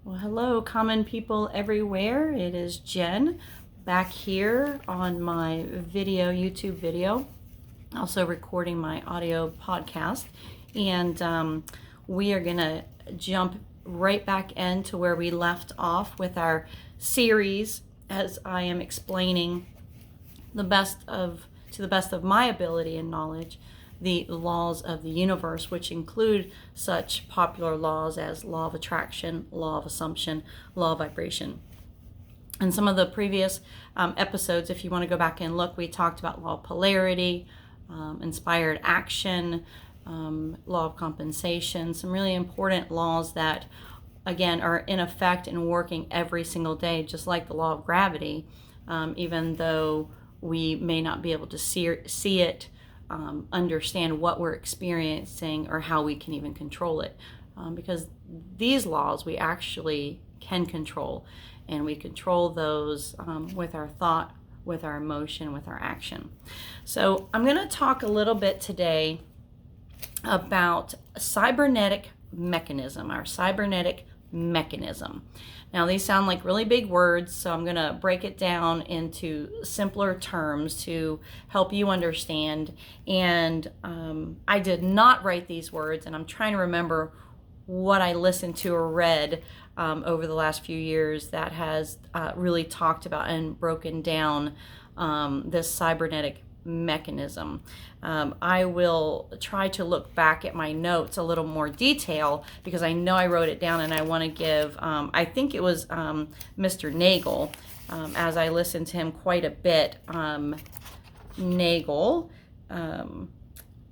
Well, hello, common people everywhere. It is Jen back here on my YouTube video, also recording my audio podcast. And we are going to jump right back into where we left off with our series as I am explaining to the best of my ability and knowledge, the laws of the universe, which include such popular laws as law of attraction, law of assumption, law of vibration. In some of the previous episodes, if you want to go back and look, we talked about law of polarity, inspired action, law of compensation, some really important laws that, again, are in effect and working every single day, just like the law of gravity, even though we may not be able to see it, understand what we're experiencing or how we can even control it, because these laws we actually can control, and we control those with our thought, with our emotion, with our action. So I'm going to talk a little bit today about cybernetic mechanism, our cybernetic mechanism. Now, these sound like really big words, so I'm going to break it down into simpler terms to help you understand. And I did not write these words, and I'm trying to remember what I listened to or read over the last few years that has really talked about and broken down this cybernetic mechanism. I will try to look back at my notes a little more detail because I know I wrote it down, and I want to give, I think it was Mr. Nagel, as I listened to him quite a bit, Nagel,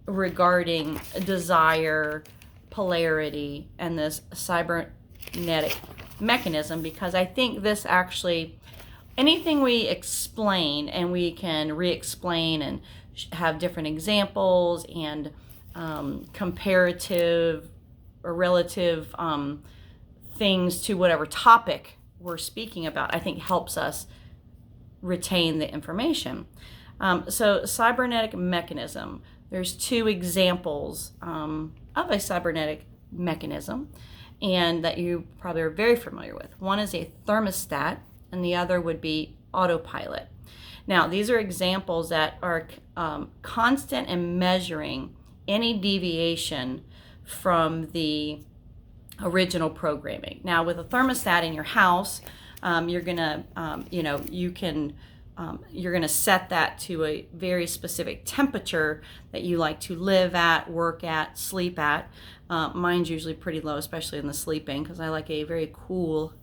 regarding desire, polarity, and this cybernetic mechanism, because I think this actually, anything we explain and we can re-explain and have different examples and comparative or relative things to whatever topic we're speaking about, I think helps us retain the information. So cybernetic mechanism, there's two examples of a cybernetic mechanism, and that you probably are very familiar with. One is a thermostat, and the other would be autopilot. Now, these are examples that are constant and measuring any deviation from the original programming. Now, with a thermostat in your house, you're gonna, you're gonna set that to a very specific temperature that you like to live at, work at, sleep at. Mine's usually pretty low, especially in the sleeping, because I like a very cool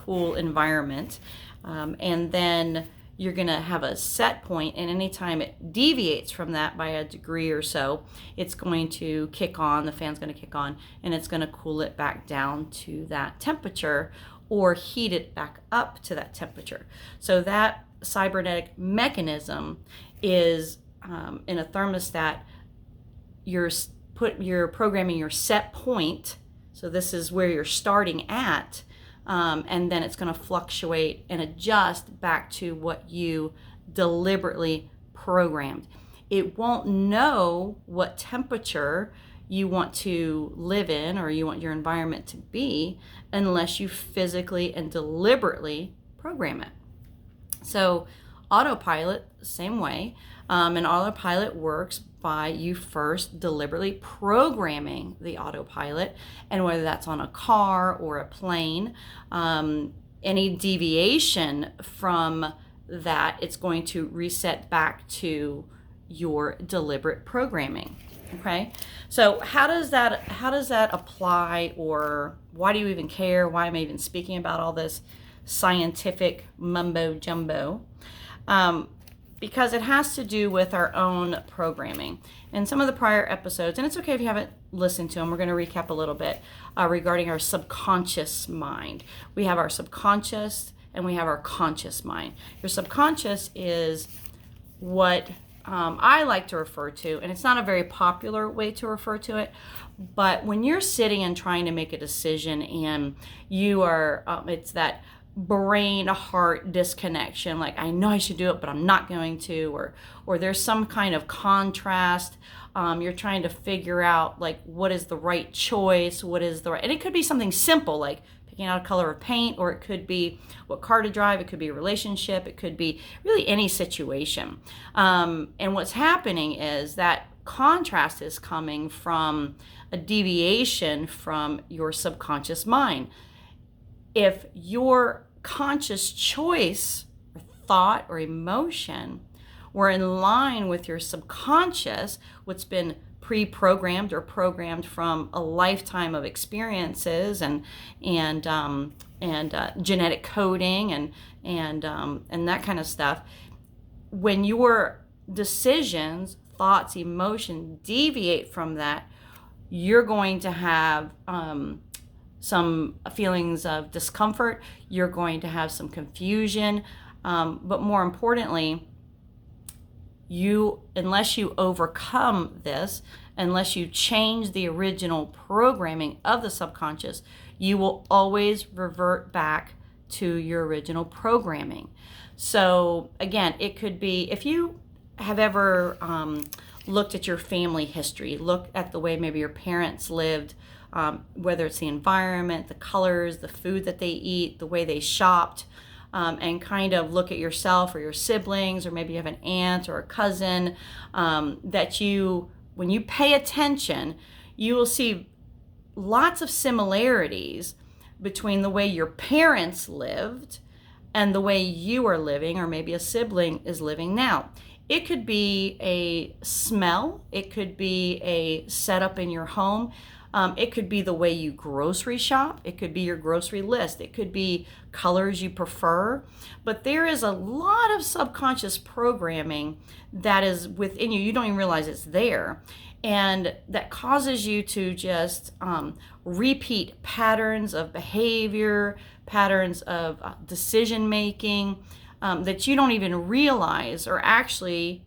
environment. And then you're going to have a set point, and anytime it deviates from that by a degree or so, it's going to kick on, the fan's going to kick on, and it's going to cool it back down to that temperature or heat it back up to that temperature. So that cybernetic mechanism is in a thermostat, you're programming your set point. So this is where you're starting at. And then it's going to fluctuate and adjust back to what you deliberately programmed. It won't know what temperature you want to live in or you want your environment to be unless you physically and deliberately program it. So autopilot, same way. And autopilot works by you first deliberately programming the autopilot, and whether that's on a car or a plane, any deviation from that, it's going to reset back to your deliberate programming. Okay, so how does that apply, or why do you even care? Why am I even speaking about all this scientific mumbo jumbo? Because it has to do with our own programming. In some of the prior episodes, and it's okay if you haven't listened to them, we're going to recap a little bit regarding our subconscious mind. We have our subconscious and we have our conscious mind. Your subconscious is what I like to refer to, and it's not a very popular way to refer to it, but when you're sitting and trying to make a decision and you are, it's that brain heart disconnection, like I know I should do it but I'm not going to, or there's some kind of contrast, you're trying to figure out like what is the right choice, what is the right, and it could be something simple like picking out a color of paint, or it could be what car to drive, it could be a relationship, it could be really any situation. And what's happening is that contrast is coming from a deviation from your subconscious mind. If your conscious choice, or thought, or emotion were in line with your subconscious, what's been pre-programmed or programmed from a lifetime of experiences and genetic coding and that kind of stuff, when your decisions, thoughts, emotion deviate from that, you're going to have some feelings of discomfort. You're going to have some confusion, but more importantly, unless you overcome this, unless you change the original programming of the subconscious, you will always revert back to your original programming. So again, it could be, if you have ever looked at your family history, look at the way maybe your parents lived, whether it's the environment, the colors, the food that they eat, the way they shopped, and kind of look at yourself or your siblings, or maybe you have an aunt or a cousin, that when you pay attention, you will see lots of similarities between the way your parents lived and the way you are living, or maybe a sibling is living now. It could be a smell, it could be a setup in your home. It could be the way you grocery shop. It could be your grocery list. It could be colors you prefer. But there is a lot of subconscious programming that is within you. You don't even realize it's there. And that causes you to just repeat patterns of behavior, patterns of decision making that you don't even realize are actually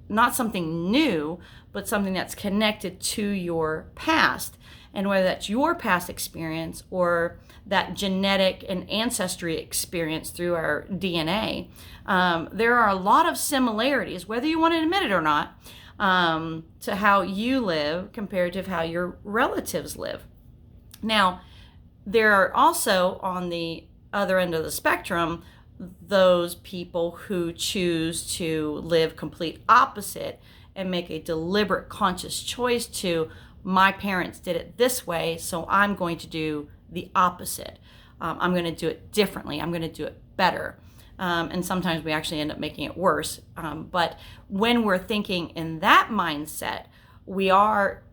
not something new, but something that's connected to your past. And whether that's your past experience or that genetic and ancestry experience through our DNA, there are a lot of similarities, whether you want to admit it or not, to how you live compared to how your relatives live. Now, there are also, on the other end of the spectrum, those people who choose to live complete opposite and make a deliberate conscious choice to, my parents did it this way, so I'm going to do the opposite. I'm going to do it differently. I'm going to do it better. And sometimes we actually end up making it worse. But when we're thinking in that mindset, we are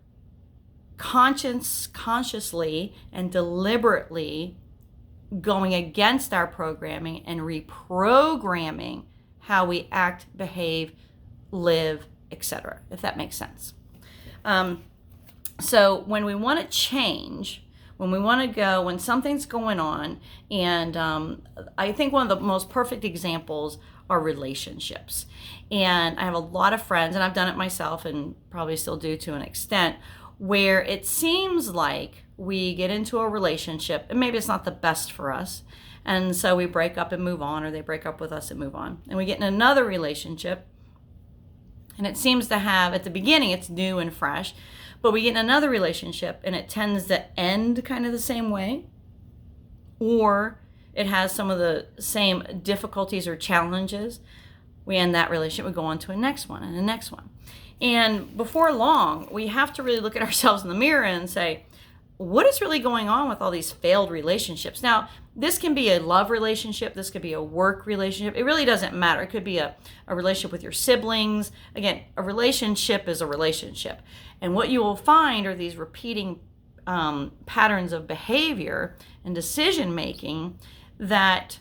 consciously and deliberately going against our programming and reprogramming how we act, behave, live, etc., if that makes sense. So when we want to change, when we want to go, when something's going on, and I think one of the most perfect examples are relationships. And I have a lot of friends, and I've done it myself and probably still do to an extent, where it seems like we get into a relationship and maybe it's not the best for us, and so we break up and move on, or they break up with us and move on, and we get in another relationship, and it seems to have, at the beginning it's new and fresh, but we get in another relationship and it tends to end kind of the same way, or it has some of the same difficulties or challenges. We end that relationship, we go on to a next one and the next one. And before long, we have to really look at ourselves in the mirror and say, what is really going on with all these failed relationships? Now, this can be a love relationship. This could be a work relationship. It really doesn't matter. It could be a relationship with your siblings. Again, a relationship is a relationship. And what you will find are these repeating patterns of behavior and decision making that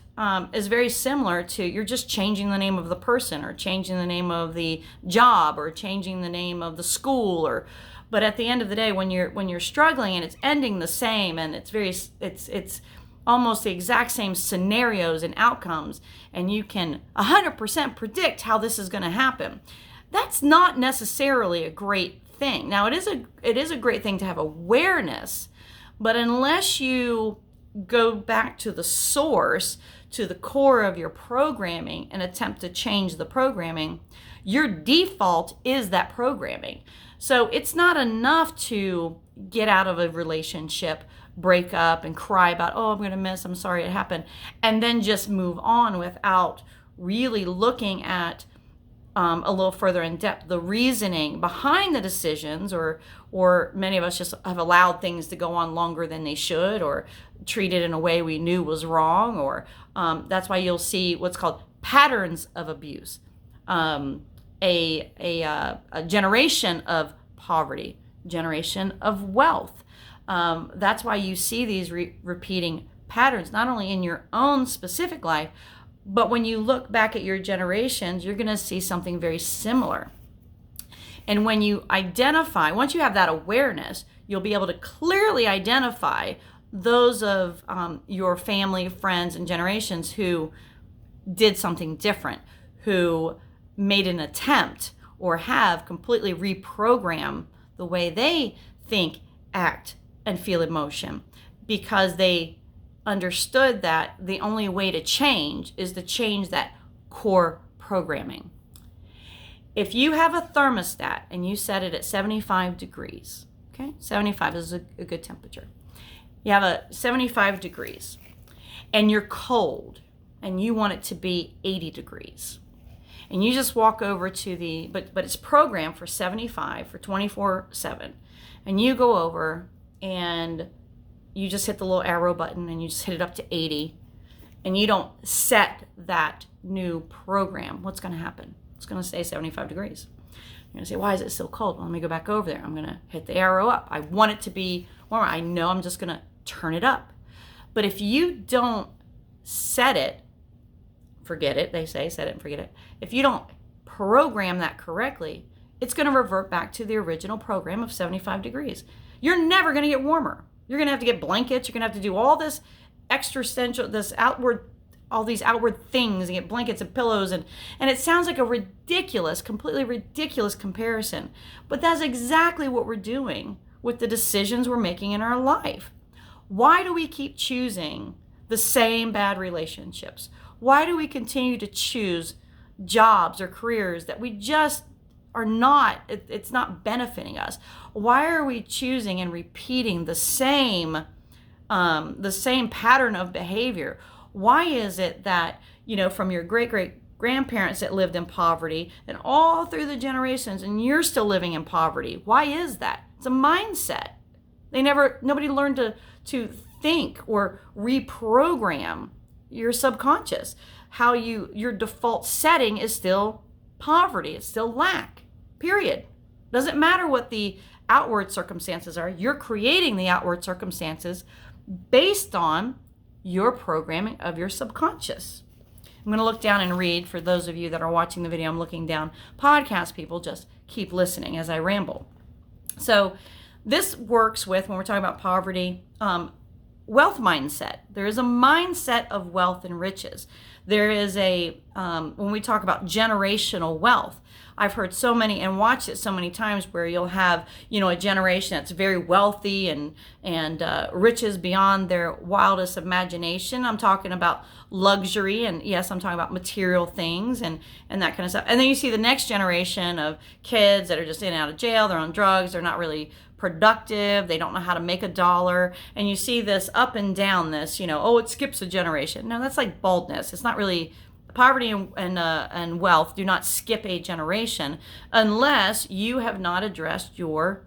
is very similar to, you're just changing the name of the person, or changing the name of the job, or changing the name of the school, but at the end of the day, when you're struggling and it's ending the same, and it's almost the exact same scenarios and outcomes, and you can 100% predict how this is going to happen, that's not necessarily a great thing. Now, it is a great thing to have awareness, but unless you go back to the source, to the core of your programming, and attempt to change the programming, your default is that programming. So it's not enough to get out of a relationship break up and cry about, oh, I'm going to miss, I'm sorry it happened, and then just move on without really looking at a little further in depth the reasoning behind the decisions, or many of us just have allowed things to go on longer than they should, or treated in a way we knew was wrong, or that's why you'll see what's called patterns of abuse, a generation of poverty, generation of wealth. That's why you see these repeating patterns, not only in your own specific life, but when you look back at your generations, you're going to see something very similar. And when you identify, once you have that awareness, you'll be able to clearly identify those of your family, friends, and generations who did something different, who made an attempt or have completely reprogrammed the way they think, act, and feel emotion, because they understood that the only way to change is to change that core programming. If you have a thermostat and you set it at 75 degrees, okay, 75 is a good temperature. You have a 75 degrees and you're cold and you want it to be 80 degrees. And you just walk over to the, but it's programmed for 75 for 24/7. And you go over and you just hit the little arrow button and you just hit it up to 80, and you don't set that new program. What's going to happen? It's going to stay 75 degrees. You're going to say, why is it still cold? Well, let me go back over there. I'm going to hit the arrow up. I want it to be warmer. I know I'm just going to turn it up. But if you don't set it, forget it, they say, set it and forget it. If you don't program that correctly, it's going to revert back to the original program of 75 degrees. You're never going to get warmer. You're going to have to get blankets. You're going to have to do all this extra-essential, all these outward things, and get blankets and pillows. And it sounds like a ridiculous, completely ridiculous comparison. But that's exactly what we're doing with the decisions we're making in our life. Why do we keep choosing the same bad relationships? Why do we continue to choose jobs or careers that we just are not, it's not benefiting us? Why are we choosing and repeating the same pattern of behavior? Why is it that, from your great-great-grandparents that lived in poverty and all through the generations, and you're still living in poverty? Why is that? It's a mindset. Nobody learned to think or reprogram your subconscious. How your default setting is still poverty. It's still lack, period. Doesn't matter what the outward circumstances are. You're creating the outward circumstances based on your programming of your subconscious. I'm going to look down and read. For those of you that are watching the video, I'm looking down. Podcast people, just keep listening as I ramble. So this works with, when we're talking about poverty, wealth mindset. There is a mindset of wealth and riches. There is when we talk about generational wealth, I've heard so many and watched it so many times where you'll have, a generation that's very wealthy and riches beyond their wildest imagination. I'm talking about luxury, and yes, I'm talking about material things and that kind of stuff. And then you see the next generation of kids that are just in and out of jail, they're on drugs, they're not really productive, they don't know how to make a dollar, and you see this up and down, this, it skips a generation. No, that's like baldness. It's not really. Poverty and wealth do not skip a generation unless you have not addressed your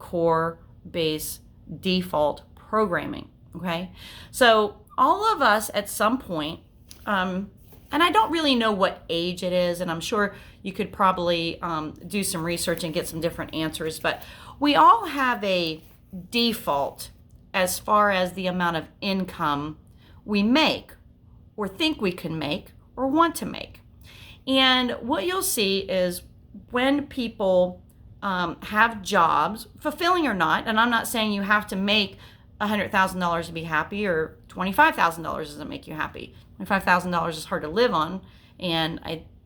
core base default programming. Okay, so all of us at some point, and I don't really know what age it is, and I'm sure you could probably do some research and get some different answers, but we all have a default as far as the amount of income we make or think we can make or want to make. And what you'll see is when people have jobs, fulfilling or not, and I'm not saying you have to make $100,000 to be happy, or $25,000 doesn't make you happy. $25,000 is hard to live on, and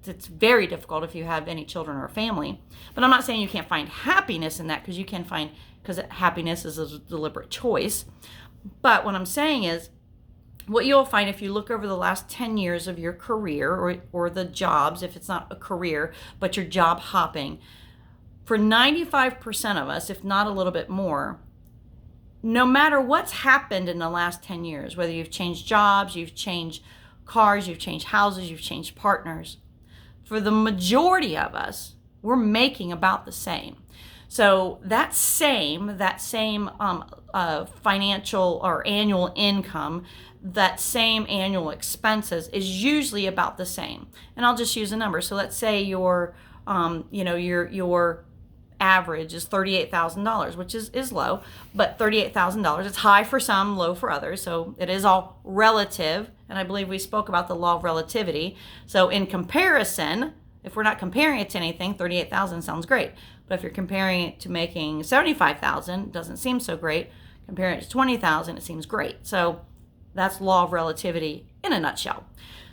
it's very difficult if you have any children or a family. But I'm not saying you can't find happiness in that, because you can find, because happiness is a deliberate choice. But what I'm saying is, what you'll find if you look over the last 10 years of your career, or the jobs, if it's not a career, but you're job hopping, for 95% of us, if not a little bit more, no matter what's happened in the last 10 years, whether you've changed jobs, you've changed cars, you've changed houses, you've changed partners, for the majority of us, we're making about the same. So that same financial or annual income, that same annual expenses is usually about the same. And I'll just use a number. So let's say your average is $38,000, which is low, but $38,000, it's high for some, low for others. So it is all relative. And I believe we spoke about the law of relativity. So in comparison, if we're not comparing it to anything, 38,000 sounds great. But if you're comparing it to making 75,000, it doesn't seem so great. Comparing it to 20,000, it seems great. So that's law of relativity in a nutshell.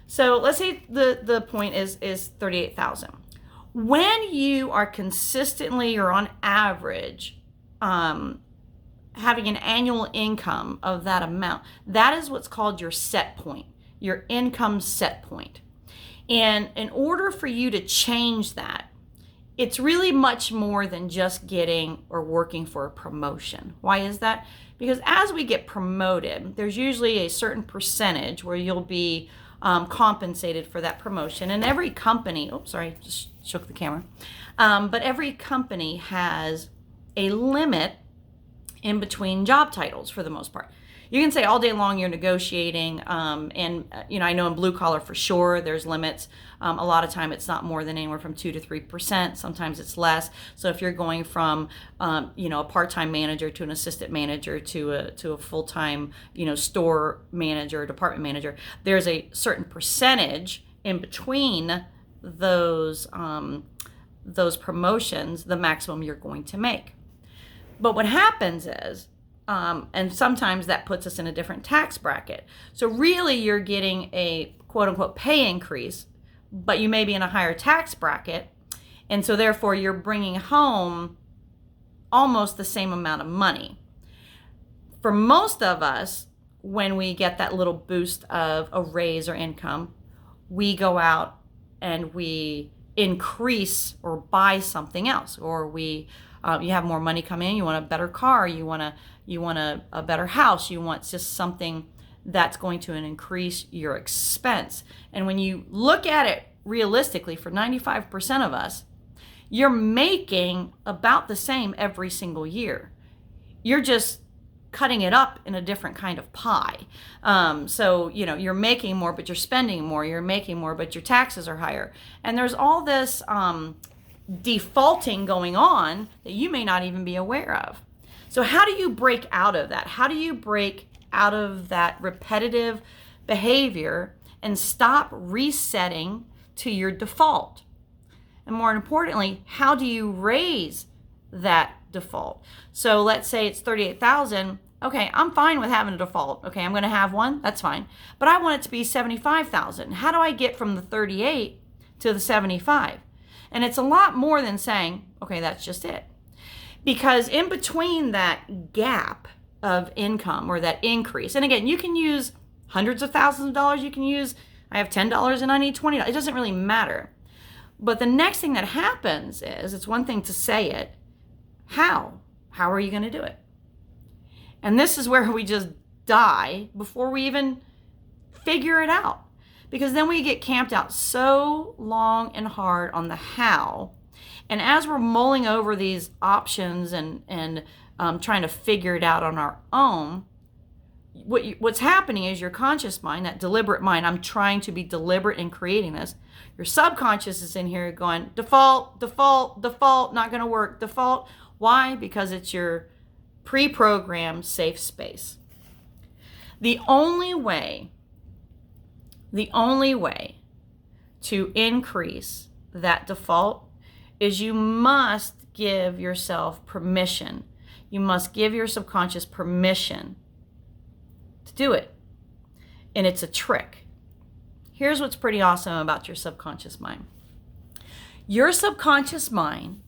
So let's say the point is 38,000. When you are consistently or on average having an annual income of that amount, that is what's called your set point, your income set point. And in order for you to change that, it's really much more than just getting or working for a promotion. Why is that? Because as we get promoted, there's usually a certain percentage where you'll be compensated for that promotion. And every company, just shook the camera. But every company has a limit in between job titles for the most part. You can say all day long you're negotiating, and I know in blue collar for sure there's limits. A lot of time it's not more than anywhere from 2 to 3%. Sometimes it's less. So if you're going from a part-time manager to an assistant manager to a full-time store manager, department manager, there's a certain percentage in between those promotions, the maximum you're going to make. But what happens is, and sometimes that puts us in a different tax bracket. So really you're getting a quote unquote pay increase, but you may be in a higher tax bracket. And so therefore you're bringing home almost the same amount of money. For most of us, when we get that little boost of a raise or income, we go out and we increase or buy something else, or you have more money coming in, you want a better car, you want a better house, you want just something that's going to increase your expense. And when you look at it realistically, for 95% of us, you're making about the same every single year. You're just cutting it up in a different kind of pie. So you're making more, but you're spending more. You're making more, but your taxes are higher. And there's all this defaulting going on that you may not even be aware of. So how do you break out of that? How do you break out of that repetitive behavior and stop resetting to your default? And more importantly, how do you raise that default? So let's say it's 38,000. Okay, I'm fine with having a default. Okay, I'm going to have one. That's fine. But I want it to be 75,000. How do I get from the 38 to the 75? And it's a lot more than saying, okay, that's just it. Because in between that gap of income or that increase, and again, you can use hundreds of thousands of dollars. You can use, I have $10 and I need $20. It doesn't really matter. But the next thing that happens is, it's one thing to say it. How? How are you going to do it? And this is where we just die before we even figure it out. Because then we get camped out so long and hard on the how. And as we're mulling over these options and trying to figure it out on our own, what's happening is your conscious mind, that deliberate mind, I'm trying to be deliberate in creating this. Your subconscious is in here going, default, default, default, not going to work, default. Why? Because it's your pre-programmed safe space. The only way to increase that default is you must give yourself permission. You must give your subconscious permission to do it. And it's a trick. Here's what's pretty awesome about your subconscious mind. Your subconscious mind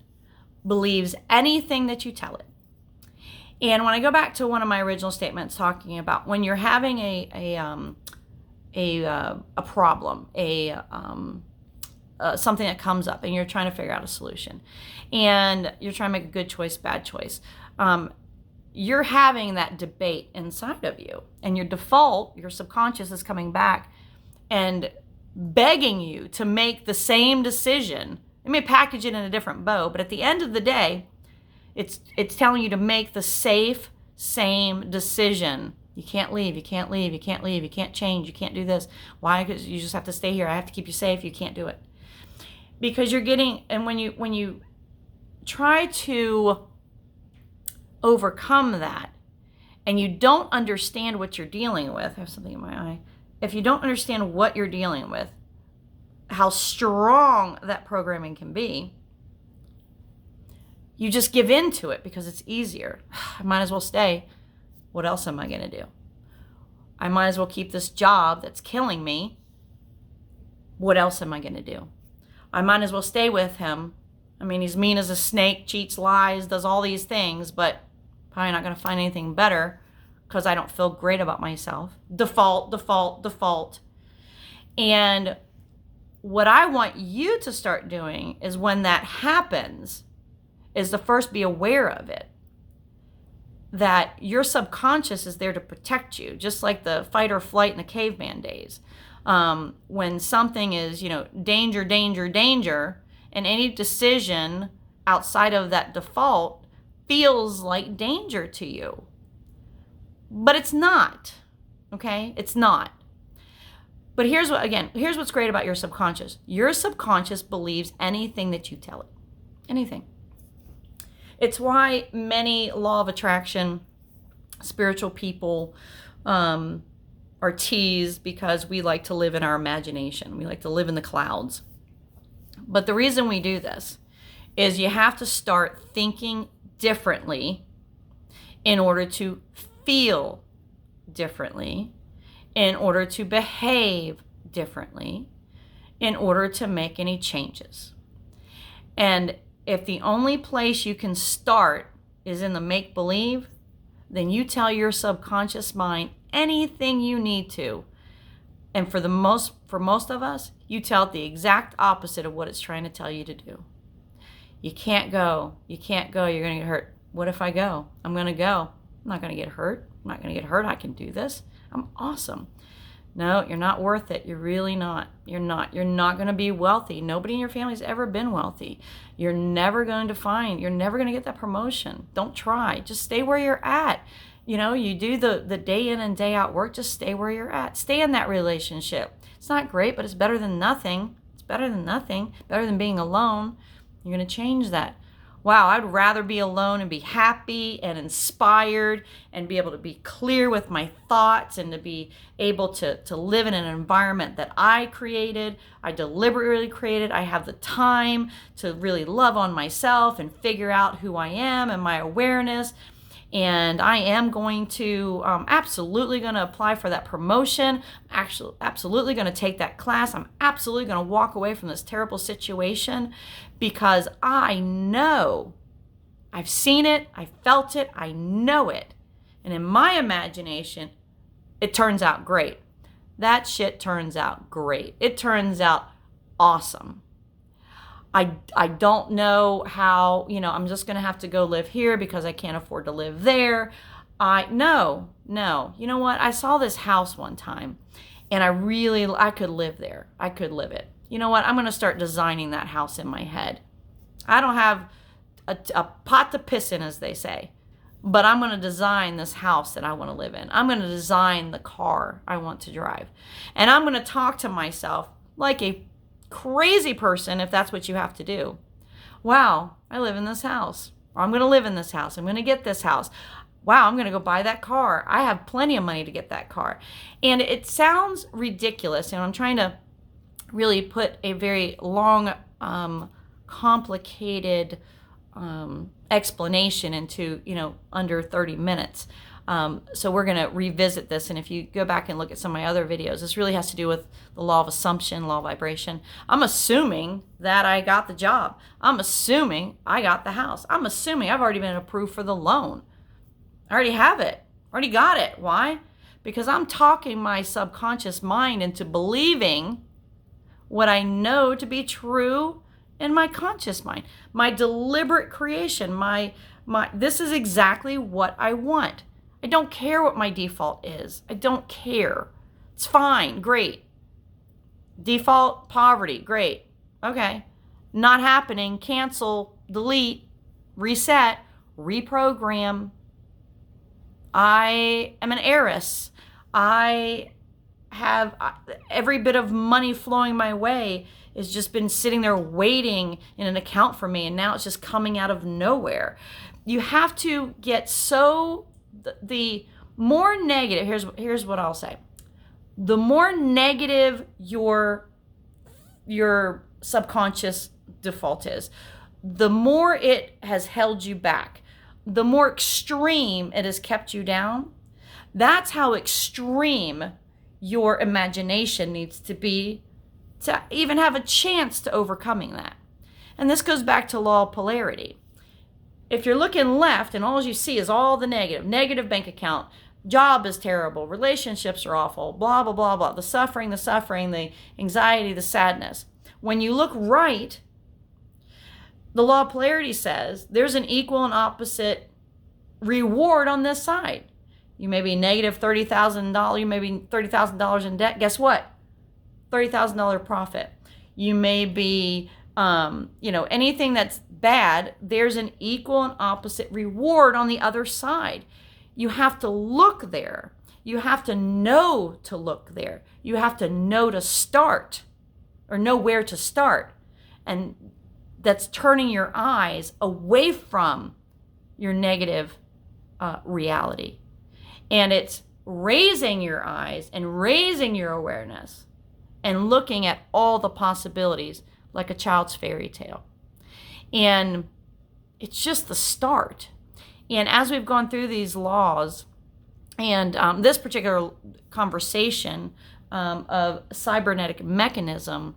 believes anything that you tell it. And when I go back to one of my original statements talking about when you're having a problem, something that comes up and you're trying to figure out a solution and you're trying to make a good choice, bad choice, you're having that debate inside of you, and your default, your subconscious, is coming back and begging you to make the same decision. It may package it in a different bow, but at the end of the day, it's telling you to make the same decision. You can't leave, you can't leave, you can't leave, you can't change, you can't do this. Why? Because you just have to stay here. I have to keep you safe. You can't do it. Because you're getting, and when you try to overcome that, and you don't understand what you're dealing with, I have something in my eye. If you don't understand what you're dealing with, how strong that programming can be, you just give in to it because it's easier. I might as well stay. What else am I going to do? I might as well keep this job that's killing me. What else am I going to do? I might as well stay with him. I mean, he's mean as a snake, cheats, lies, does all these things, but probably not going to find anything better because I don't feel great about myself. Default, default, default. And what I want you to start doing is when that happens, is to first be aware of it. That your subconscious is there to protect you, just like the fight or flight in the caveman days. When something is, danger, danger, danger, and any decision outside of that default feels like danger to you. But it's not, okay? It's not. But here's what's great about your subconscious. Your subconscious believes anything that you tell it. Anything. It's why many law of attraction, spiritual people are teased, because we like to live in our imagination. We like to live in the clouds. But the reason we do this is you have to start thinking differently in order to feel differently, in order to behave differently, in order to make any changes. And if the only place you can start is in the make-believe, then you tell your subconscious mind anything you need to. And for most of us, you tell it the exact opposite of what it's trying to tell you to do. You can't go. You can't go. You're going to get hurt. What if I go? I'm going to go. I'm not going to get hurt. I'm not going to get hurt. I can do this. I'm awesome. No, you're not worth it. You're really not. You're not. You're not going to be wealthy. Nobody in your family's ever been wealthy. You're never going to get that promotion. Don't try. Just stay where you're at. You do the day in and day out work. Just stay where you're at. Stay in that relationship. It's not great, but it's better than nothing. It's better than nothing. Better than being alone. You're going to change that. Wow, I'd rather be alone and be happy and inspired and be able to be clear with my thoughts and to be able to live in an environment that I created, I deliberately created. I have the time to really love on myself and figure out who I am and my awareness. And I am going to, absolutely going to apply for that promotion. Absolutely going to take that class. I'm absolutely going to walk away from this terrible situation because I know, I've seen it, I felt it, I know it. And in my imagination, it turns out great. That shit turns out great. It turns out awesome. I don't know how, I'm just going to have to go live here because I can't afford to live there. No. You know what? I saw this house one time and I could live there. I could live it. You know what? I'm going to start designing that house in my head. I don't have a pot to piss in, as they say, but I'm going to design this house that I want to live in. I'm going to design the car I want to drive. And I'm going to talk to myself like a crazy person, if that's what you have to do. Wow, I live in this house. Or I'm going to live in this house. I'm going to get this house. Wow, I'm going to go buy that car. I have plenty of money to get that car. And it sounds ridiculous, and I'm trying to really put a very long, complicated explanation into, under 30 minutes. So we're going to revisit this. And if you go back and look at some of my other videos, this really has to do with the law of assumption, law of vibration. I'm assuming that I got the job. I'm assuming I got the house. I'm assuming I've already been approved for the loan. I already have it. Already got it. Why? Because I'm talking my subconscious mind into believing what I know to be true in my conscious mind. My deliberate creation, my This is exactly what I want. I don't care what my default is. I don't care. It's fine. Great. Default poverty. Great. Okay. Not happening. Cancel, delete, reset, reprogram. I am an heiress. I have every bit of money flowing my way has just been sitting there waiting in an account for me, and now it's just coming out of nowhere. You have to get the more negative, here's what I'll say. The more negative your subconscious default is, the more it has held you back, the more extreme it has kept you down. That's how extreme your imagination needs to be to even have a chance to overcoming that. And this goes back to law of polarity. If you're looking left and all you see is all the negative bank account, job is terrible, relationships are awful, blah, blah, blah, blah, the suffering, the anxiety, the sadness. When you look right, the law of polarity says there's an equal and opposite reward on this side. You may be negative $30,000, you may be $30,000 in debt. Guess what? $30,000 profit. You may be, anything that's bad, there's an equal and opposite reward on the other side. You have to look there. You have to know to look there. You have to know to start, or know where to start. And that's turning your eyes away from your negative reality. And it's raising your eyes and raising your awareness and looking at all the possibilities like a child's fairy tale. And it's just the start. And as we've gone through these laws and this particular conversation of cybernetic mechanism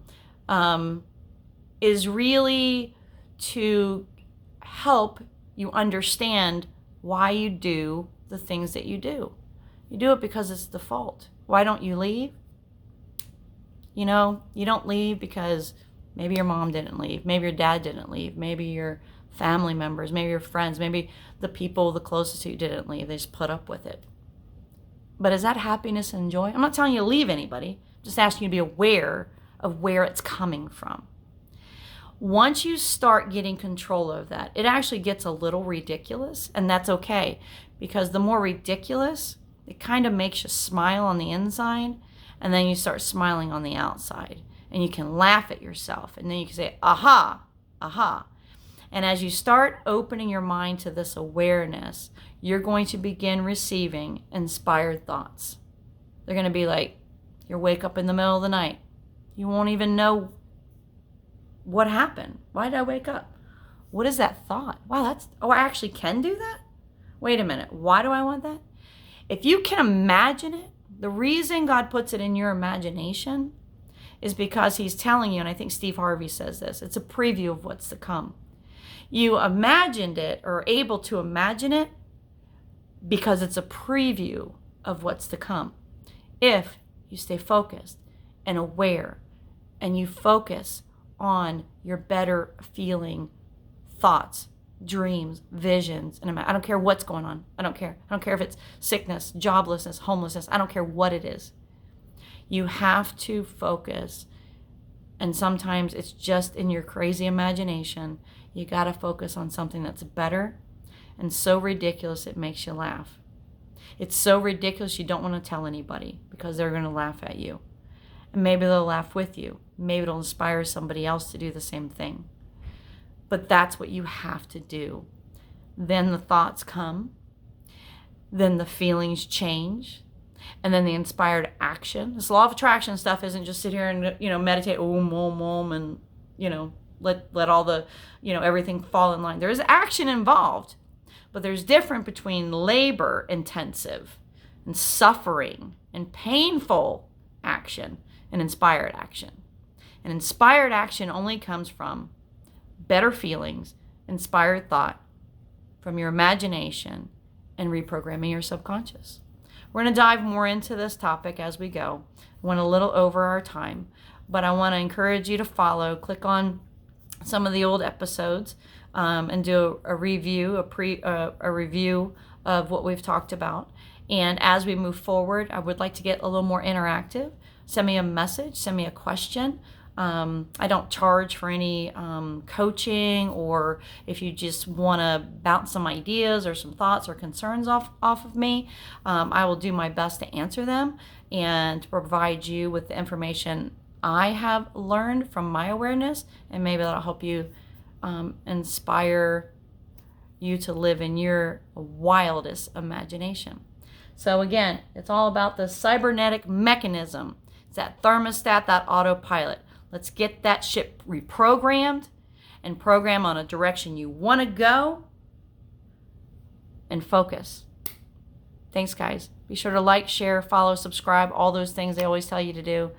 is really to help you understand why you do the things that you do. You do it because it's default. Why don't you leave? You don't leave because maybe your mom didn't leave, maybe your dad didn't leave, maybe your family members, maybe your friends, maybe the people the closest to you didn't leave. They just put up with it. But is that happiness and joy? I'm not telling you to leave anybody. I'm just asking you to be aware of where it's coming from. Once you start getting control of that, it actually gets a little ridiculous, and that's okay, because the more ridiculous, it kind of makes you smile on the inside, and then you start smiling on the outside, and you can laugh at yourself, and then you can say, aha, aha. And as you start opening your mind to this awareness, you're going to begin receiving inspired thoughts. They're going to be like, you wake up in the middle of the night. You won't even know what happened. Why did I wake up? What is that thought? Wow, I actually can do that? Wait a minute. Why do I want that? If you can imagine it, the reason God puts it in your imagination is because he's telling you, and I think Steve Harvey says this, it's a preview of what's to come. You imagined it, or able to imagine it, because it's a preview of what's to come. If you stay focused and aware, and you focus on your better feeling thoughts, dreams, visions, and I don't care what's going on. I don't care. I don't care if it's sickness, joblessness, homelessness. I don't care what it is. You have to focus. And sometimes it's just in your crazy imagination. You got to focus on something that's better and so ridiculous it makes you laugh. It's so ridiculous you don't want to tell anybody because they're going to laugh at you. And maybe they'll laugh with you. Maybe it'll inspire somebody else to do the same thing. But that's what you have to do. Then the thoughts come. Then the feelings change. And then the inspired action. This law of attraction stuff isn't just sit here and, meditate, and, let all the, everything fall in line. There is action involved. But there's difference between labor intensive and suffering and painful action and inspired action. And inspired action only comes from better feelings, inspired thought, from your imagination, and reprogramming your subconscious. We're going to dive more into this topic as we go. We went a little over our time, but I want to encourage you to follow. Click on some of the old episodes and do a review, a review of what we've talked about. And as we move forward, I would like to get a little more interactive. Send me a message, send me a question. I don't charge for any coaching, or if you just want to bounce some ideas or some thoughts or concerns off of me, I will do my best to answer them and provide you with the information I have learned from my awareness, and maybe that'll help you inspire you to live in your wildest imagination. So again, it's all about the cybernetic mechanism. It's that thermostat, that autopilot. Let's get that ship reprogrammed and program on a direction you want to go and focus. Thanks, guys. Be sure to like, share, follow, subscribe, all those things they always tell you to do.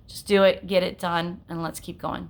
Just do it, get it done, and let's keep going.